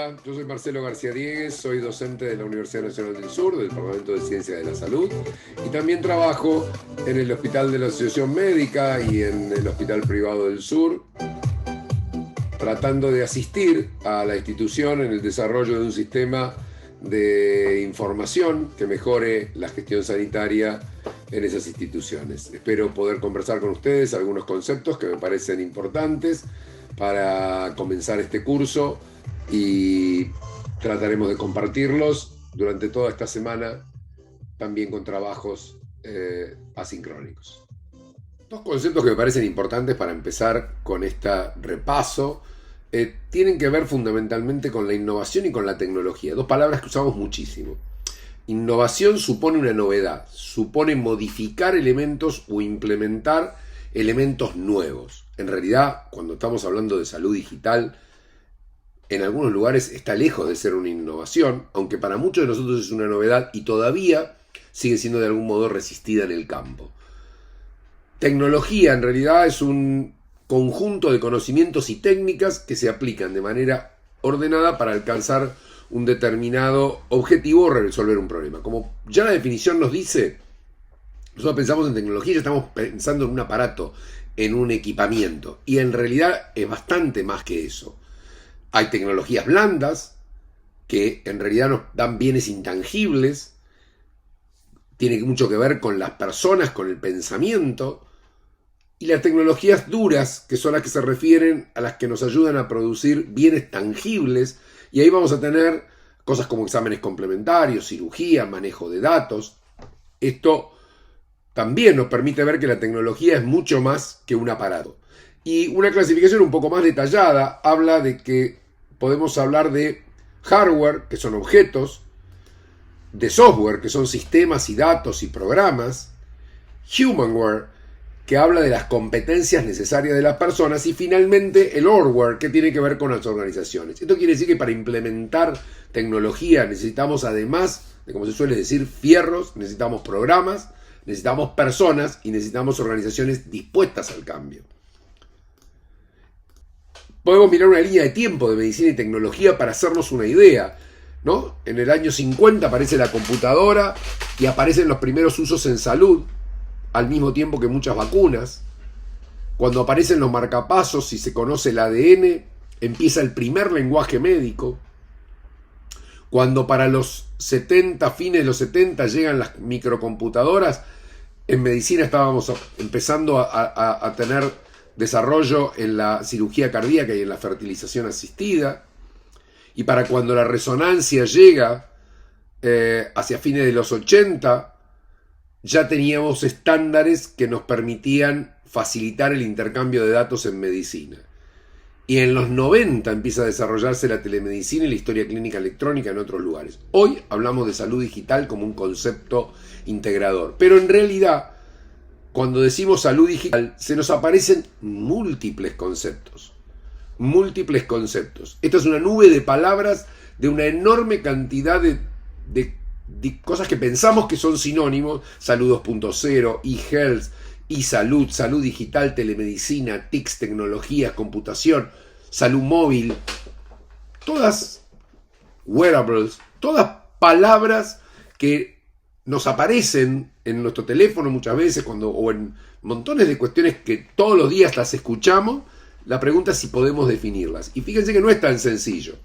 Hola, yo soy Marcelo García Diegues, soy docente de la Universidad Nacional del Sur, del Departamento de Ciencia de la Salud, y también trabajo en el Hospital de la Asociación Médica y en el Hospital Privado del Sur, tratando de asistir a la institución en el desarrollo de un sistema de información que mejore la gestión sanitaria en esas instituciones. Espero poder conversar con ustedes algunos conceptos que me parecen importantes para comenzar este curso y trataremos de compartirlos durante toda esta semana, también con trabajos asincrónicos. Dos conceptos que me parecen importantes para empezar con este repaso tienen que ver fundamentalmente con la innovación y con la tecnología, dos palabras que usamos muchísimo. Innovación supone una novedad, supone modificar elementos o implementar elementos nuevos. En realidad, cuando estamos hablando de salud digital, en algunos lugares está lejos de ser una innovación, aunque para muchos de nosotros es una novedad y todavía sigue siendo de algún modo resistida en el campo. Tecnología en realidad es un conjunto de conocimientos y técnicas que se aplican de manera ordenada para alcanzar un determinado objetivo o resolver un problema. Como ya la definición nos dice, nosotros pensamos en tecnología y ya estamos pensando en un aparato, en un equipamiento, y en realidad es bastante más que eso. Hay tecnologías blandas que en realidad nos dan bienes intangibles, tiene mucho que ver con las personas, con el pensamiento, y las tecnologías duras, que son las que se refieren a las que nos ayudan a producir bienes tangibles, y ahí vamos a tener cosas como exámenes complementarios, cirugía, manejo de datos. Esto también nos permite ver que la tecnología es mucho más que un aparato. Y una clasificación un poco más detallada habla de que podemos hablar de hardware, que son objetos, de software, que son sistemas y datos y programas, humanware, que habla de las competencias necesarias de las personas, y finalmente el hardware, que tiene que ver con las organizaciones. Esto quiere decir que para implementar tecnología necesitamos, además de, como se suele decir, fierros, necesitamos programas, necesitamos personas y necesitamos organizaciones dispuestas al cambio. Podemos mirar una línea de tiempo de medicina y tecnología para hacernos una idea, ¿no? En el año 50 aparece la computadora y aparecen los primeros usos en salud, al mismo tiempo que muchas vacunas. Cuando aparecen los marcapasos y se conoce el ADN, empieza el primer lenguaje médico. Cuando para los 70, fines de los 70, llegan las microcomputadoras, en medicina estábamos empezando a tener desarrollo en la cirugía cardíaca y en la fertilización asistida. Y para cuando la resonancia llega hacia fines de los 80, ya teníamos estándares que nos permitían facilitar el intercambio de datos en medicina. Y en los 90 empieza a desarrollarse la telemedicina y la historia clínica electrónica en otros lugares. Hoy hablamos de salud digital como un concepto integrador. Pero en realidad, cuando decimos salud digital, se nos aparecen múltiples conceptos. Múltiples conceptos. Esta es una nube de palabras de una enorme cantidad de cosas que pensamos que son sinónimos: salud 2.0, e-health, e-salud, salud digital, telemedicina, TICs, tecnologías, computación, salud móvil, todas wearables, todas palabras que nos aparecen en nuestro teléfono muchas veces o en montones de cuestiones que todos los días las escuchamos. La pregunta es si podemos definirlas. Y fíjense que no es tan sencillo.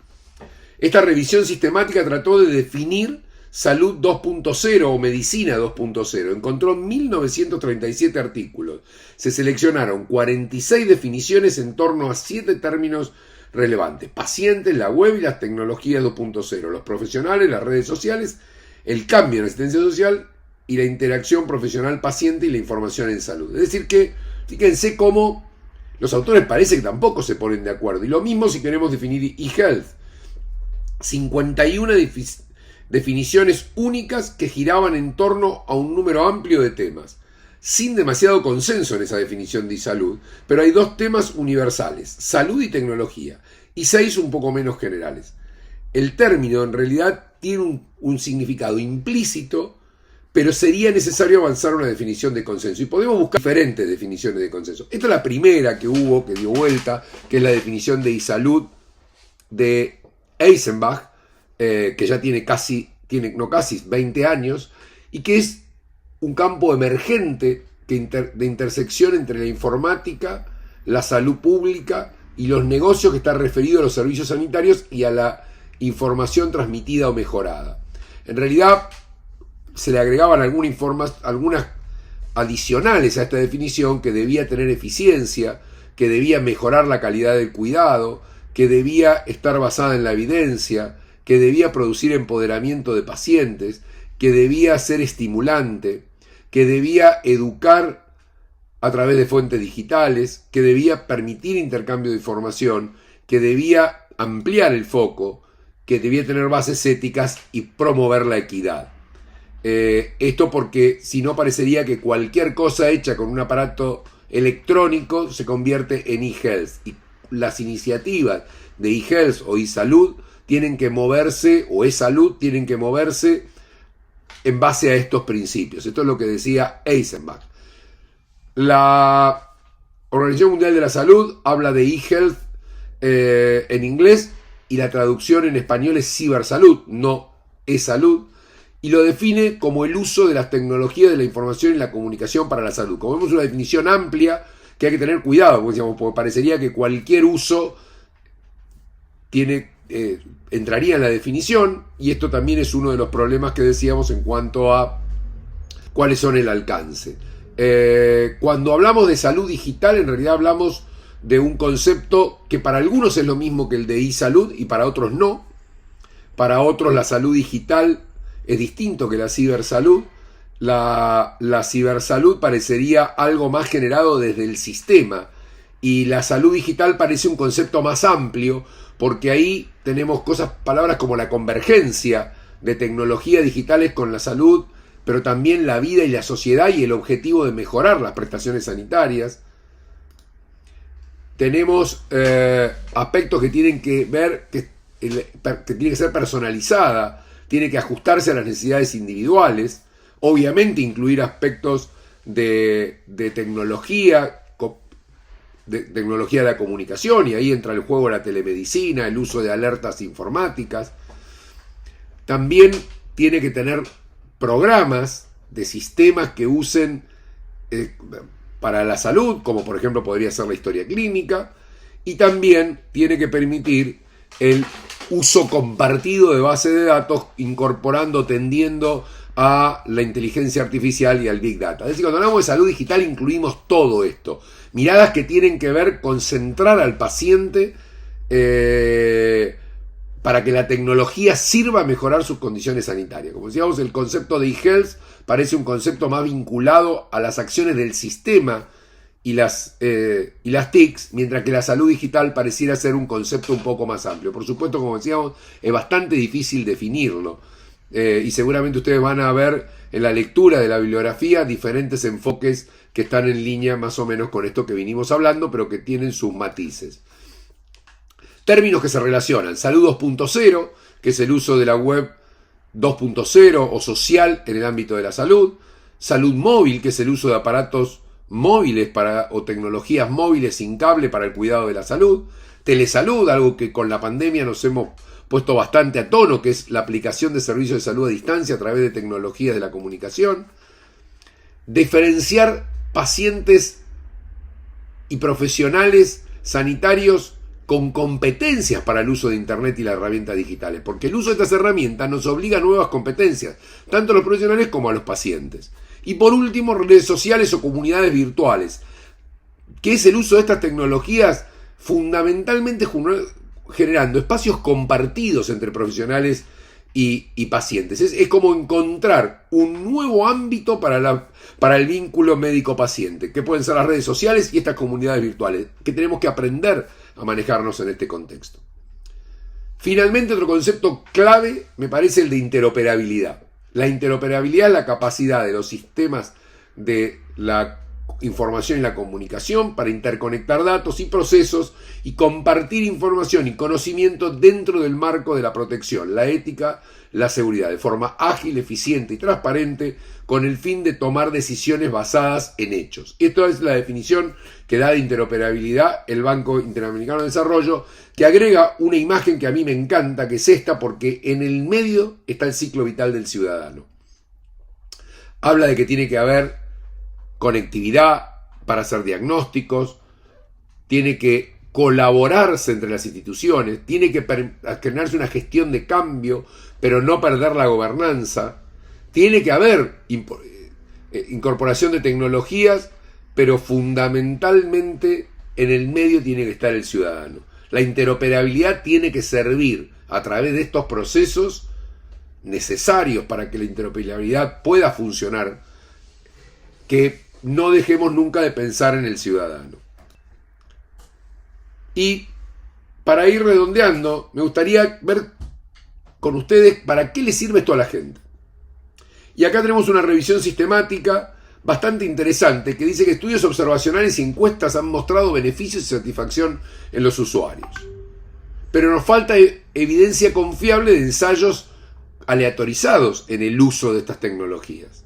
Esta revisión sistemática trató de definir salud 2.0 o medicina 2.0. Encontró 1937 artículos. Se seleccionaron 46 definiciones en torno a 7 términos relevantes: pacientes, la web y las tecnologías 2.0, los profesionales, las redes sociales, el cambio en la asistencia social y la interacción profesional-paciente y la información en salud. Es decir que, fíjense cómo los autores parece que tampoco se ponen de acuerdo. Y lo mismo si queremos definir e-health. 51 definiciones únicas que giraban en torno a un número amplio de temas, sin demasiado consenso en esa definición de salud, pero hay 2 temas universales: salud y tecnología, y 6 un poco menos generales. El término en realidad tiene un significado implícito, pero sería necesario avanzar a una definición de consenso, y podemos buscar diferentes definiciones de consenso. Esta es la primera que hubo, que dio vuelta, que es la definición de e-salud de Eisenbach, que ya tiene 20 años, y que es un campo emergente de intersección entre la informática, la salud pública y los negocios, que está referido a los servicios sanitarios y a la información transmitida o mejorada. En realidad se le agregaban algunas adicionales a esta definición, que debía tener eficiencia, que debía mejorar la calidad del cuidado, que debía estar basada en la evidencia, que debía producir empoderamiento de pacientes, que debía ser estimulante, que debía educar a través de fuentes digitales, que debía permitir intercambio de información, que debía ampliar el foco, que debía tener bases éticas y promover la equidad. Esto porque si no, parecería que cualquier cosa hecha con un aparato electrónico se convierte en e-health, y las iniciativas de e-health o e-salud tienen que moverse, o e-salud tienen que moverse en base a estos principios. Esto es lo que decía Eisenbach. La Organización Mundial de la Salud habla de e-health en inglés, y la traducción en español es cibersalud, no e-salud, y lo define como el uso de las tecnologías de la información y la comunicación para la salud. Como vemos, una definición amplia que hay que tener cuidado, porque parecería que cualquier uso entraría en la definición, y esto también es uno de los problemas que decíamos en cuanto a cuáles son el alcance. Cuando hablamos de salud digital, en realidad hablamos de un concepto que para algunos es lo mismo que el de e-salud y para otros no. Para otros la salud digital es distinto que la cibersalud. La cibersalud parecería algo más generado desde el sistema, y la salud digital parece un concepto más amplio, porque ahí tenemos palabras como la convergencia de tecnologías digitales con la salud, pero también la vida y la sociedad, y el objetivo de mejorar las prestaciones sanitarias. Tenemos aspectos que tienen que ver, que tiene que ser personalizada, tiene que ajustarse a las necesidades individuales, obviamente incluir aspectos de tecnología, tecnología de la comunicación, y ahí entra el juego la telemedicina, el uso de alertas informáticas. También tiene que tener programas de sistemas que usen para la salud, como por ejemplo podría ser la historia clínica, y también tiene que permitir el uso compartido de base de datos, tendiendo a la inteligencia artificial y al Big Data. Es decir, cuando hablamos de salud digital incluimos todo esto. Miradas que tienen que ver con centrar al paciente para que la tecnología sirva a mejorar sus condiciones sanitarias. Como decíamos, el concepto de e-health parece un concepto más vinculado a las acciones del sistema y las TICs, mientras que la salud digital pareciera ser un concepto un poco más amplio. Por supuesto, como decíamos, es bastante difícil definirlo, y seguramente ustedes van a ver en la lectura de la bibliografía diferentes enfoques que están en línea más o menos con esto que vinimos hablando, pero que tienen sus matices. Términos que se relacionan: salud 2.0, que es el uso de la web 2.0 o social en el ámbito de la salud; salud móvil, que es el uso de aparatos móviles o tecnologías móviles sin cable para el cuidado de la salud; telesalud, algo que con la pandemia nos hemos puesto bastante a tono, que es la aplicación de servicios de salud a distancia a través de tecnologías de la comunicación; diferenciar pacientes y profesionales sanitarios con competencias para el uso de Internet y las herramientas digitales, porque el uso de estas herramientas nos obliga a nuevas competencias, tanto a los profesionales como a los pacientes. Y por último, redes sociales o comunidades virtuales, que es el uso de estas tecnologías fundamentalmente generando espacios compartidos entre profesionales y pacientes. Es como encontrar un nuevo ámbito para el vínculo médico-paciente, que pueden ser las redes sociales y estas comunidades virtuales, que tenemos que aprender a manejarnos en este contexto. Finalmente, otro concepto clave me parece el de interoperabilidad. La interoperabilidad es la capacidad de los sistemas de la información y la comunicación para interconectar datos y procesos y compartir información y conocimiento dentro del marco de la protección, la ética, la seguridad de forma ágil, eficiente y transparente con el fin de tomar decisiones basadas en hechos. Esto es la definición que da de interoperabilidad el Banco Interamericano de Desarrollo, que agrega una imagen que a mí me encanta, que es esta, porque en el medio está el ciclo vital del ciudadano. Habla de que tiene que haber conectividad para hacer diagnósticos, tiene que colaborarse entre las instituciones, tiene que generarse una gestión de cambio, pero no perder la gobernanza, tiene que haber incorporación de tecnologías, pero fundamentalmente en el medio tiene que estar el ciudadano. La interoperabilidad tiene que servir a través de estos procesos necesarios para que la interoperabilidad pueda funcionar, que no dejemos nunca de pensar en el ciudadano. Y para ir redondeando, me gustaría ver con ustedes para qué le sirve esto a la gente. Y acá tenemos una revisión sistemática bastante interesante que dice que estudios observacionales y encuestas han mostrado beneficios y satisfacción en los usuarios. Pero nos falta evidencia confiable de ensayos aleatorizados en el uso de estas tecnologías.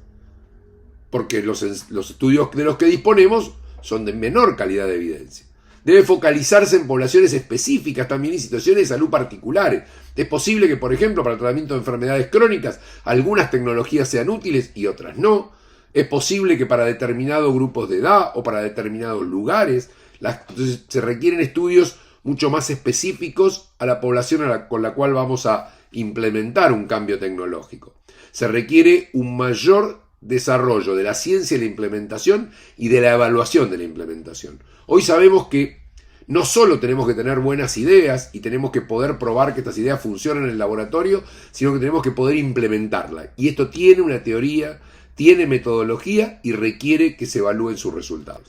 Porque los estudios de los que disponemos son de menor calidad de evidencia. Debe focalizarse en poblaciones específicas también y situaciones de salud particulares. Es posible que, por ejemplo, para el tratamiento de enfermedades crónicas, algunas tecnologías sean útiles y otras no. Es posible que para determinados grupos de edad o para determinados lugares, entonces se requieren estudios mucho más específicos a la población con la cual vamos a implementar un cambio tecnológico. Se requiere un mayor desarrollo de la ciencia y la implementación y de la evaluación de la implementación. Hoy sabemos que no solo tenemos que tener buenas ideas y tenemos que poder probar que estas ideas funcionan en el laboratorio, sino que tenemos que poder implementarlas. Y esto tiene una teoría, tiene metodología y requiere que se evalúen sus resultados.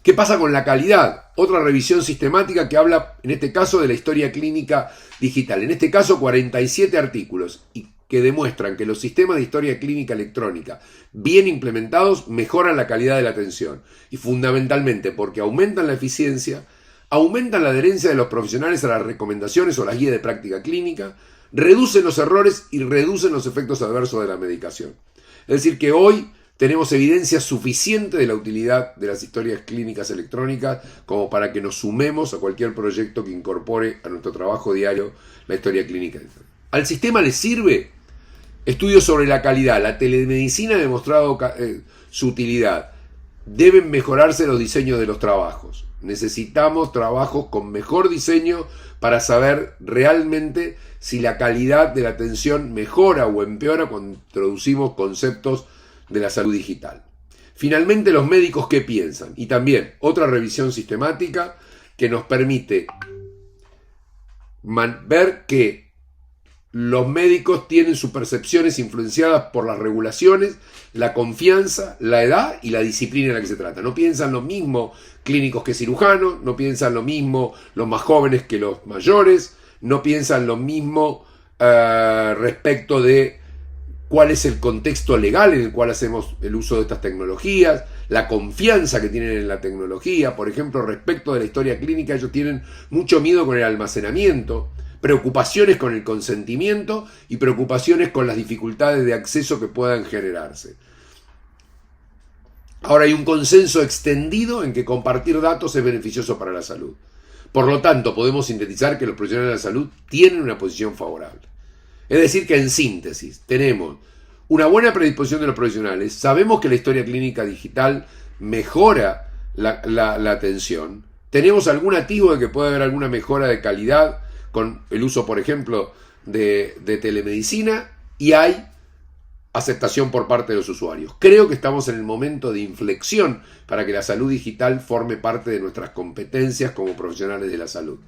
¿Qué pasa con la calidad? Otra revisión sistemática que habla, en este caso, de la historia clínica digital. En este caso, 47 artículos y que demuestran que los sistemas de historia clínica electrónica bien implementados mejoran la calidad de la atención y fundamentalmente porque aumentan la eficiencia, aumentan la adherencia de los profesionales a las recomendaciones o las guías de práctica clínica, reducen los errores y reducen los efectos adversos de la medicación. Es decir, que hoy tenemos evidencia suficiente de la utilidad de las historias clínicas electrónicas como para que nos sumemos a cualquier proyecto que incorpore a nuestro trabajo diario la historia clínica electrónica. ¿Al sistema le sirve? Estudios sobre la calidad. La telemedicina ha demostrado su utilidad. Deben mejorarse los diseños de los trabajos. Necesitamos trabajos con mejor diseño para saber realmente si la calidad de la atención mejora o empeora cuando introducimos conceptos de la salud digital. Finalmente, los médicos, ¿qué piensan? Y también otra revisión sistemática que nos permite ver que los médicos tienen sus percepciones influenciadas por las regulaciones, la confianza, la edad y la disciplina en la que se trata. No piensan lo mismo clínicos que cirujanos, no piensan lo mismo los más jóvenes que los mayores, no piensan lo mismo respecto de cuál es el contexto legal en el cual hacemos el uso de estas tecnologías, la confianza que tienen en la tecnología. Por ejemplo, respecto de la historia clínica, ellos tienen mucho miedo con el almacenamiento, preocupaciones con el consentimiento y preocupaciones con las dificultades de acceso que puedan generarse. Ahora hay un consenso extendido en que compartir datos es beneficioso para la salud. Por lo tanto, podemos sintetizar que los profesionales de la salud tienen una posición favorable. Es decir, que en síntesis tenemos una buena predisposición de los profesionales, sabemos que la historia clínica digital mejora la atención, tenemos algún atisbo de que puede haber alguna mejora de calidad con el uso, por ejemplo, de telemedicina, y hay aceptación por parte de los usuarios. Creo que estamos en el momento de inflexión para que la salud digital forme parte de nuestras competencias como profesionales de la salud.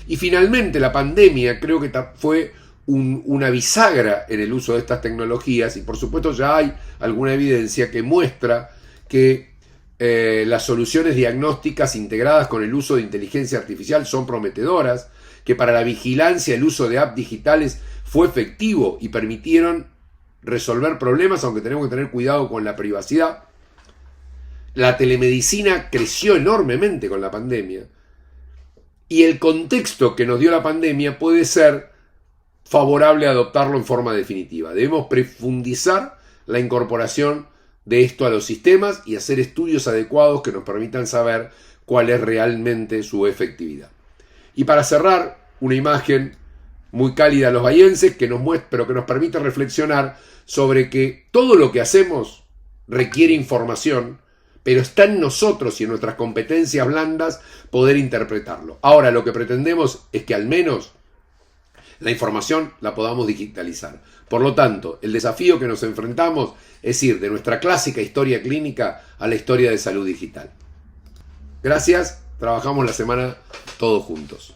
Y finalmente, la pandemia creo que fue una bisagra en el uso de estas tecnologías, y por supuesto ya hay alguna evidencia que muestra que las soluciones diagnósticas integradas con el uso de inteligencia artificial son prometedoras, que para la vigilancia el uso de apps digitales fue efectivo y permitieron resolver problemas, aunque tenemos que tener cuidado con la privacidad. La telemedicina creció enormemente con la pandemia, y el contexto que nos dio la pandemia puede ser favorable a adoptarlo en forma definitiva. Debemos profundizar la incorporación de esto a los sistemas y hacer estudios adecuados que nos permitan saber cuál es realmente su efectividad. Y para cerrar, una imagen muy cálida a los bahienses que nos muestra, pero que nos permite reflexionar sobre que todo lo que hacemos requiere información, pero está en nosotros y en nuestras competencias blandas poder interpretarlo. Ahora lo que pretendemos es que al menos la información la podamos digitalizar. Por lo tanto, el desafío que nos enfrentamos es ir de nuestra clásica historia clínica a la historia de salud digital. Gracias, trabajamos la semana todos juntos.